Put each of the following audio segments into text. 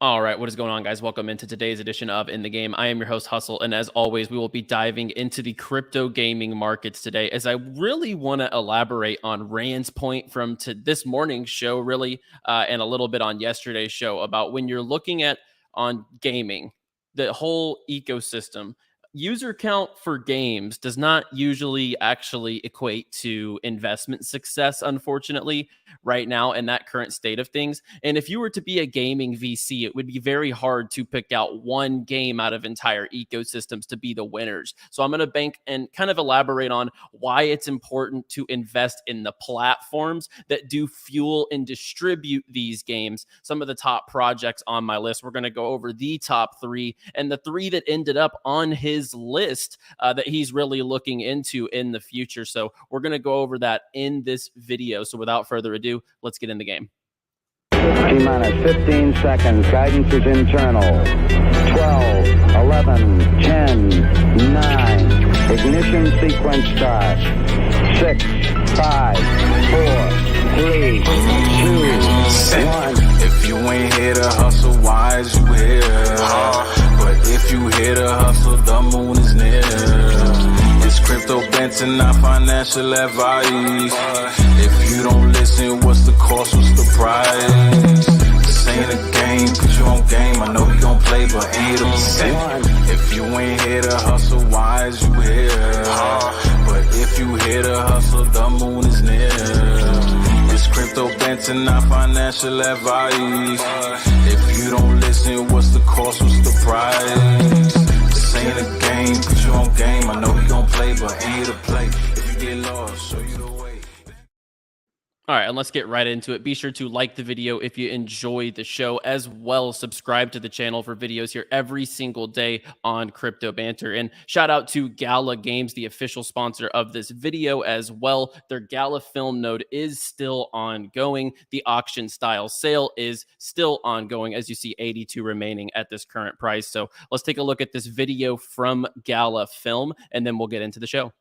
All right, what is going on, guys? Welcome into today's edition of In the Game. I am your host, Hustle, and as always, we will be diving into the crypto gaming markets today as I really want to elaborate on Rand's point from this morning's show, really, and a little bit on yesterday's show about when you're looking at on gaming, the whole ecosystem. User count for games does not usually actually equate to investment success, unfortunately, right now in that current state of things. And if you were to be a gaming VC, it would be very hard to pick out one game out of entire ecosystems to be the winners. So I'm going to bank and kind of elaborate on why it's important to invest in the platforms that do fuel and distribute these games. Some of the top projects on my list, we're going to go over the top three and the three that ended up on his list that he's really looking into in the future. So we're going to go over that in this video. So without further ado, let's get in the game. T-minus 15 seconds. Guidance is internal. 12, 11, 10, 9. Ignition sequence start. 6, 5, 4, 3, 2, 1. If you ain't here to hustle, why is you here? But if you here to hustle, the moon is near. It's crypto Banter, not financial advice. If you don't listen, what's the cost, what's the price? This ain't a game, put you on game. I know you gon' play, but ain't a cent. If you ain't here to hustle, why is you here? But if you here to hustle, the moon is near. It's crypto Banter, not financial advice. If you don't listen, what's the cost, what's the price? This ain't a game, put you on game. I know you gon' play, but ain't here to play. If you get lost, show you the way. All right, and let's get right into it. Be sure to like the video if you enjoy the show, as well subscribe to the channel for videos here every single day on Crypto Banter. And shout out to GALA Games, the official sponsor of this video as well. Their GALA Film Node is still ongoing. The auction style sale is still ongoing, as you see 82 remaining at this current price. So let's take a look at this video from GALA Film, and then we'll get into the show.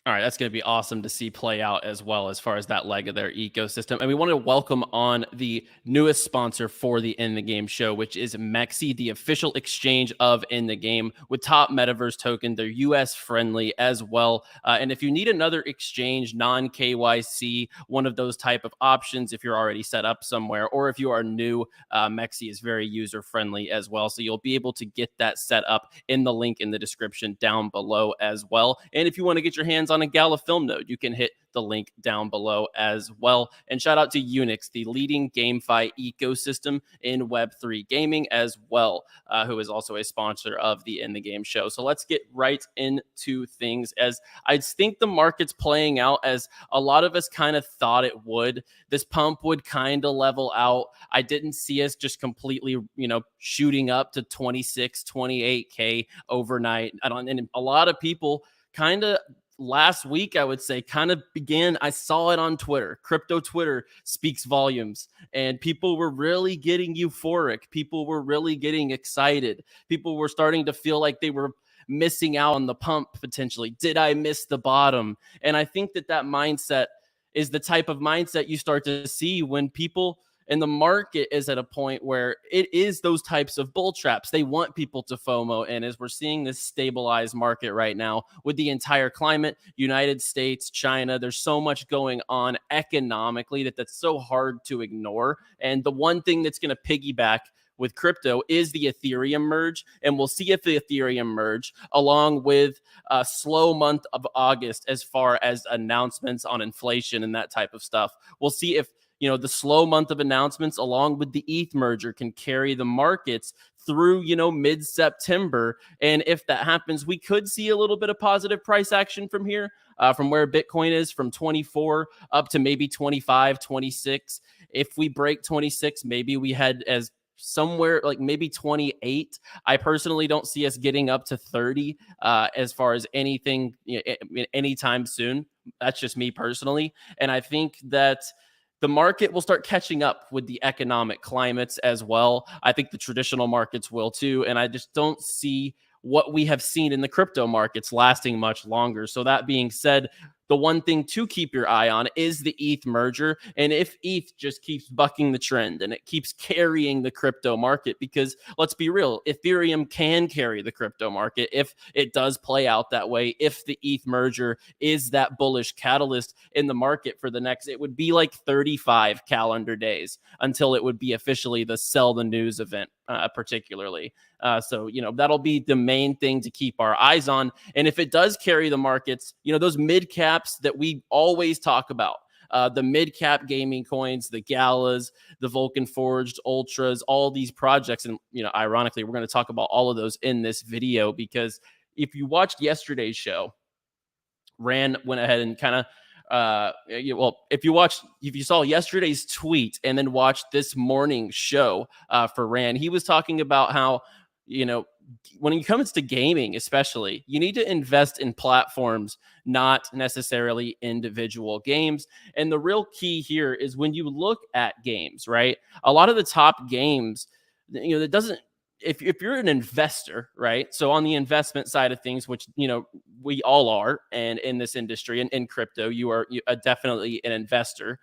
All right, that's going to be awesome to see play out as well as far as that leg of their ecosystem. And we want to welcome on the newest sponsor for the In the Game show, which is Mexi, the official exchange of In the Game with top metaverse token. They're US friendly as well. And if you need another exchange, non-KYC, one of those type of options, if you're already set up somewhere, or if you are new, Mexi is very user friendly as well. So you'll be able to get that set up in the link in the description down below as well. And if you want to get your hands on a GALA Film Node, you can hit the link down below as well. And shout out to Unix, the leading GameFi ecosystem in Web3 gaming as well, who is also a sponsor of the In the Game show. So let's get right into things, as I think the market's playing out as a lot of us kind of thought it would. This pump would kind of level out. I didn't see us just completely, shooting up to 26, 28K overnight. And a lot of people kind of last week, I would say, kind of began. I saw it on Twitter. Crypto Twitter speaks volumes, and people were really getting euphoric. People were really getting excited. People were starting to feel like they were missing out on the pump potentially. Did I miss the bottom? And I think that mindset is the type of mindset you start to see when people in the market is at a point where it is those types of bull traps. They want people to FOMO. And as we're seeing this stabilized market right now with the entire climate, United States, China, there's so much going on economically that's so hard to ignore. And the one thing that's going to piggyback with crypto is the Ethereum merge. And we'll see if the Ethereum merge, along with a slow month of August as far as announcements on inflation and that type of stuff, we'll see if the slow month of announcements along with the ETH merger can carry the markets through, mid-September. And if that happens, we could see a little bit of positive price action from here, from where Bitcoin is from 24 up to maybe 25, 26. If we break 26, maybe we head as somewhere like maybe 28. I personally don't see us getting up to 30 as far as anything anytime soon. That's just me personally. And I think that the market will start catching up with the economic climates as well. I think the traditional markets will too. And I just don't see what we have seen in the crypto markets lasting much longer. So that being said, the one thing to keep your eye on is the ETH merger. And if ETH just keeps bucking the trend and it keeps carrying the crypto market, because let's be real, Ethereum can carry the crypto market if it does play out that way. If the ETH merger is that bullish catalyst in the market for the next, it would be like 35 calendar days until it would be officially the sell the news event, particularly. So, that'll be the main thing to keep our eyes on. And if it does carry the markets, those mid caps that we always talk about, the mid cap gaming coins, the Galas, the Vulcan Forged, Ultras, all these projects. And, ironically, we're going to talk about all of those in this video, because if you watched yesterday's show, Rand went ahead and kind of if you saw yesterday's tweet and then watched this morning's show for Rand, he was talking about how, when it comes to gaming, especially, you need to invest in platforms, not necessarily individual games. And the real key here is when you look at games, right? A lot of the top games, that doesn't, if you're an investor, right? So on the investment side of things, which, we all are, and in this industry and in crypto, you are definitely an investor.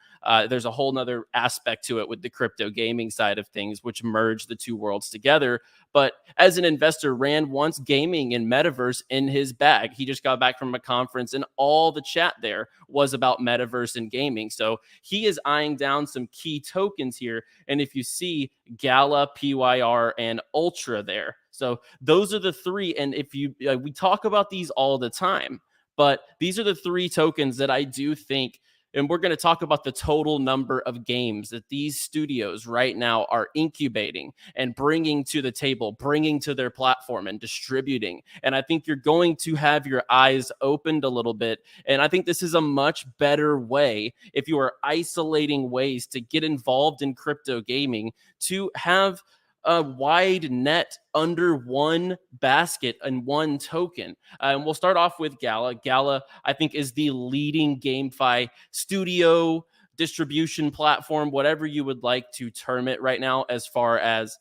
There's a whole nother aspect to it with the crypto gaming side of things, which merge the two worlds together. But as an investor, Rand wants gaming and metaverse in his bag. He just got back from a conference and all the chat there was about metaverse and gaming. So he is eyeing down some key tokens here. And if you see GALA, PYR, and Ultra there. So those are the three. And if you, we talk about these all the time, but these are the three tokens that I do think, and we're going to talk about the total number of games that these studios right now are incubating and bringing to the table, bringing to their platform and distributing. And I think you're going to have your eyes opened a little bit. And I think this is a much better way, if you are isolating ways to get involved in crypto gaming, to have a wide net under one basket and one token. And we'll start off with GALA. GALA, I think, is the leading GameFi studio distribution platform, whatever you would like to term it right now, as far as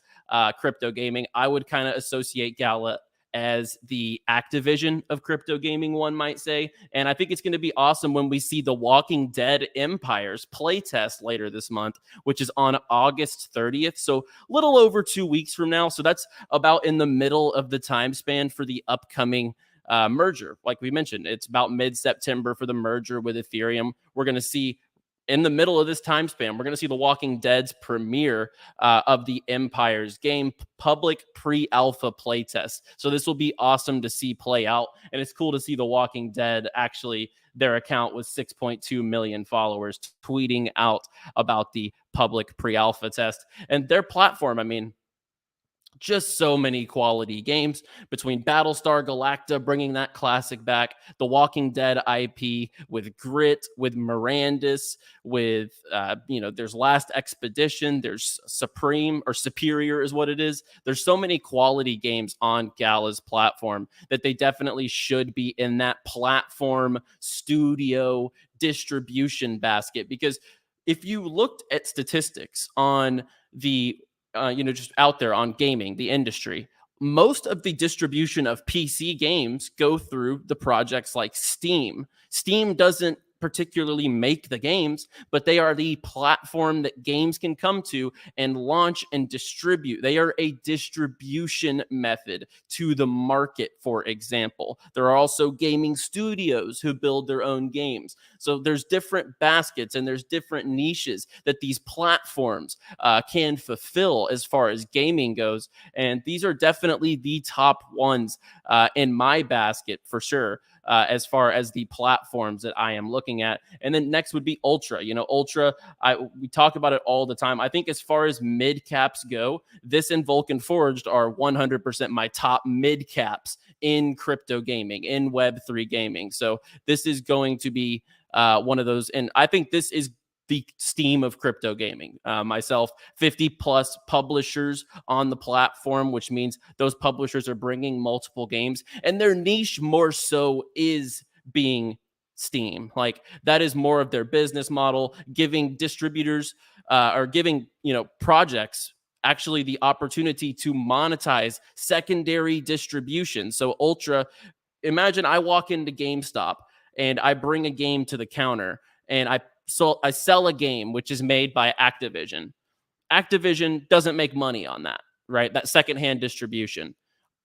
crypto gaming. I would kind of associate GALA as the Activision of crypto gaming, one might say. And I think it's going to be awesome when we see the Walking Dead Empires playtest later this month, which is on August 30th. So little over 2 weeks from now. So that's about in the middle of the time span for the upcoming merger. Like we mentioned, it's about mid-September for the merger with Ethereum. We're going to see in the middle of this time span, we're going to see the Walking Dead's premiere of the Empires game, public pre-alpha playtest. So this will be awesome to see play out. And it's cool to see the Walking Dead, actually, their account with 6.2 million followers tweeting out about the public pre-alpha test. And their platform, I mean, just so many quality games between Battlestar Galactica, bringing that classic back, the Walking Dead IP with Grit, with Mirandus, with, there's Last Expedition, there's Supreme or Superior is what it is. There's so many quality games on GALA's platform that they definitely should be in that platform studio distribution basket. Because if you looked at statistics on the just out there on gaming, the industry, most of the distribution of PC games go through the projects like Steam. Steam doesn't particularly make the games, but they are the platform that games can come to and launch and distribute. They are a distribution method to the market, for example. There are also gaming studios who build their own games. So there's different baskets and there's different niches that these platforms can fulfill as far as gaming goes. And these are definitely the top ones in my basket for sure. As far as the platforms that I am looking at. And then next would be Ultra. Ultra, we talk about it all the time. I think as far as mid caps go, this and Vulcan Forged are 100% my top mid caps in crypto gaming, in Web3 gaming. So this is going to be one of those. And I think this is the Steam of crypto gaming. Myself, 50 plus publishers on the platform, which means those publishers are bringing multiple games, and their niche more so is being Steam. Like that is more of their business model, giving distributors or giving projects actually the opportunity to monetize secondary distribution. So Ultra, imagine I walk into GameStop and I bring a game to the counter and I sell a game which is made by Activision. Activision doesn't make money on that, right? That secondhand distribution.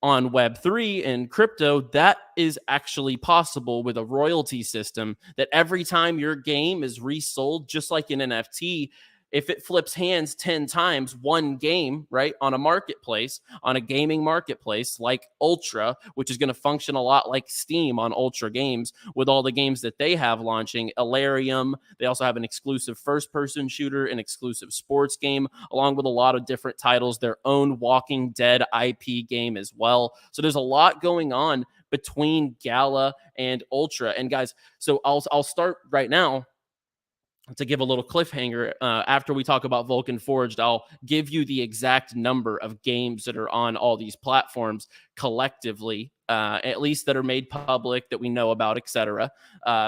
On Web3 and crypto, that is actually possible with a royalty system that every time your game is resold, just like an NFT, if it flips hands 10 times, one game, right, on a marketplace, on a gaming marketplace like Ultra, which is going to function a lot like Steam on Ultra Games with all the games that they have launching, Alarium. They also have an exclusive first-person shooter, an exclusive sports game, along with a lot of different titles, their own Walking Dead IP game as well. So there's a lot going on between Gala and Ultra. And guys, so I'll start right now. To give a little cliffhanger, after we talk about Vulcan Forged, I'll give you the exact number of games that are on all these platforms collectively, at least that are made public that we know about, etc.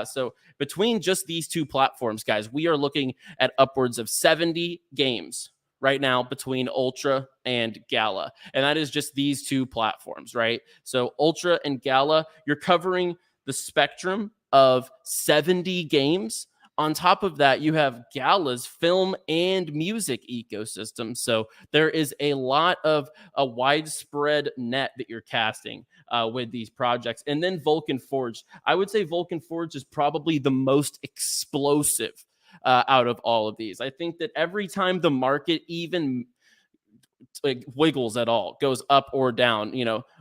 So between just these two platforms, guys, we are looking at upwards of 70 games right now between Ultra and Gala. And that is just these two platforms, right? So Ultra and Gala, you're covering the spectrum of 70 games. On top of that, you have Gala's film and music ecosystem. So there is a lot of a widespread net that you're casting with these projects. And then Vulcan Forged. I would say Vulcan Forged is probably the most explosive out of all of these. I think that every time the market even wiggles at all, goes up or down,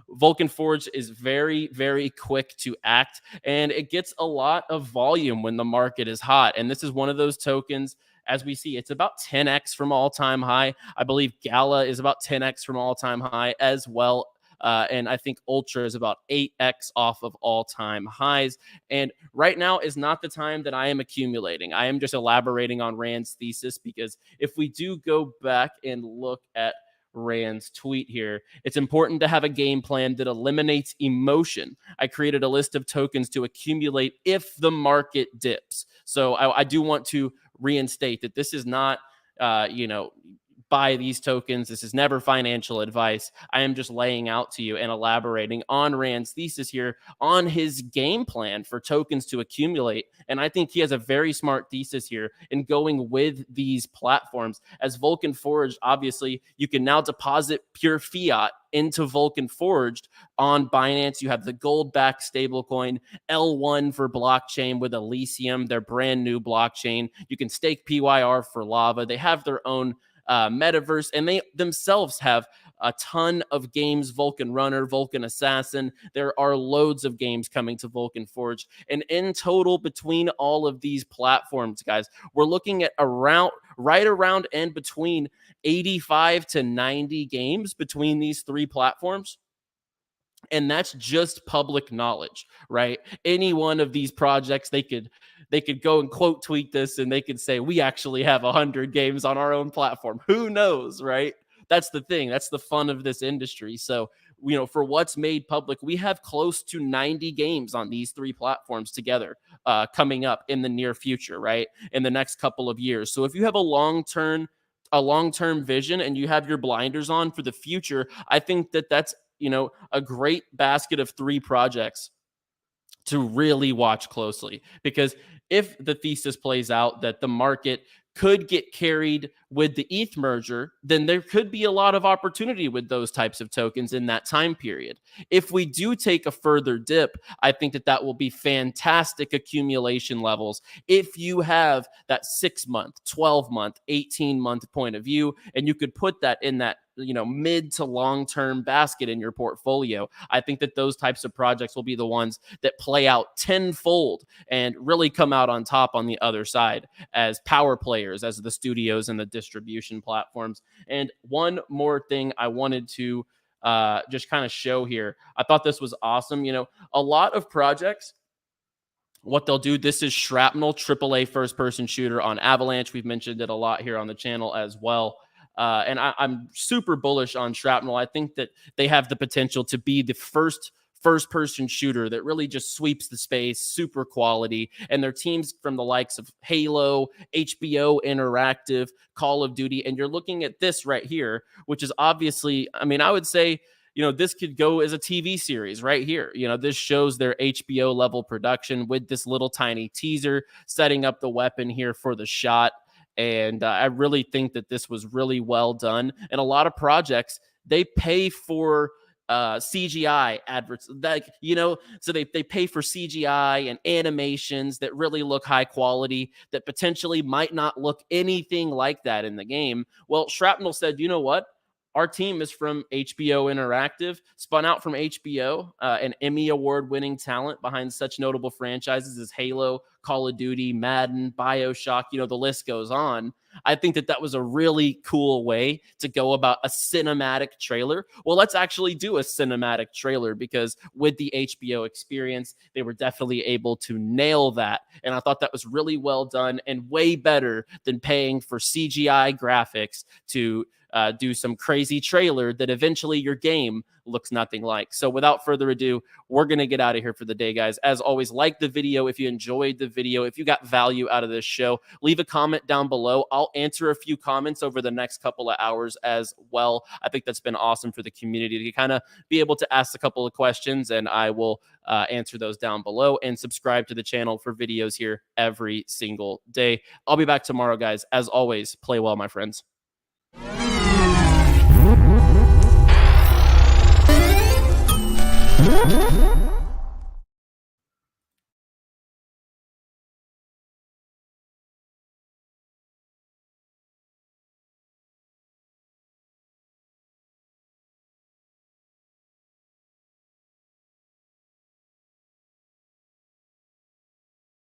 Vulcan Forge is very, very quick to act, and it gets a lot of volume when the market is hot. And this is one of those tokens, as we see, it's about 10x from all-time high. I believe Gala is about 10x from all-time high as well. And I think Ultra is about 8x off of all-time highs. And right now is not the time that I am accumulating. I am just elaborating on Rand's thesis, because if we do go back and look at Rand's tweet here, it's important to have a game plan that eliminates emotion. I created a list of tokens to accumulate if the market dips. So I do want to reinstate that this is not, buy these tokens. This is never financial advice. I am just laying out to you and elaborating on Rand's thesis here on his game plan for tokens to accumulate. And I think he has a very smart thesis here in going with these platforms. As Vulcan Forged, obviously, you can now deposit pure fiat into Vulcan Forged on Binance. You have the gold-backed stablecoin, L1 for blockchain with Elysium, their brand new blockchain. You can stake PYR for Lava. They have their own metaverse, and they themselves have a ton of games, Vulcan Runner, Vulcan Assassin. There are loads of games coming to Vulcan Forge. And in total, between all of these platforms, guys, we're looking at right around and between 85 to 90 games between these three platforms. And that's just public knowledge, right? Any one of these projects, they could go and quote tweet this, and they could say, we actually have 100 games on our own platform. Who knows, right? That's the thing. That's the fun of this industry. So, for what's made public, we have close to 90 games on these three platforms together coming up in the near future, right? In the next couple of years. So if you have a long-term vision and you have your blinders on for the future, I think that that's, a great basket of three projects to really watch closely. Because if the thesis plays out that the market could get carried with the ETH merger, then there could be a lot of opportunity with those types of tokens in that time period. If we do take a further dip, I think that that will be fantastic accumulation levels if you have that 6-month, 12-month, 18-month point of view, and you could put that in that mid to long-term basket in your portfolio. I think that those types of projects will be the ones that play out tenfold and really come out on top on the other side as power players, as the studios and the distribution platforms. And one more thing I wanted to just kind of show here. I thought this was awesome. A lot of projects, what they'll do, this is Schrapnel, AAA first-person shooter on Avalanche. We've mentioned it a lot here on the channel as well. And I'm super bullish on Schrapnel. I think that they have the potential to be the first-person shooter that really just sweeps the space, super quality. And their teams from the likes of Halo, HBO Interactive, Call of Duty. And you're looking at this right here, which is obviously, I would say, this could go as a TV series right here. This shows their HBO level production with this little tiny teaser setting up the weapon here for the shot. And I really think that this was really well done. And a lot of projects, they pay for CGI adverts, so they pay for CGI and animations that really look high quality that potentially might not look anything like that in the game. Well, Schrapnel said, you know what? Our team is from HBO Interactive, spun out from HBO, an Emmy award-winning talent behind such notable franchises as Halo, Call of Duty, Madden, BioShock, the list goes on. I think that was a really cool way to go about a cinematic trailer. Well, let's actually do a cinematic trailer, because with the HBO experience, they were definitely able to nail that. And I thought that was really well done and way better than paying for CGI graphics to do some crazy trailer that eventually your game looks nothing like. So without further ado, we're going to get out of here for the day, guys. As always, like the video if you enjoyed the video. If you got value out of this show, leave a comment down below. I'll answer a few comments over the next couple of hours as well. I think that's been awesome for the community to kind of be able to ask a couple of questions, and I will answer those down below. And subscribe to the channel for videos here every single day. I'll be back tomorrow, guys. As always, play well, my friends. Mm-hmm.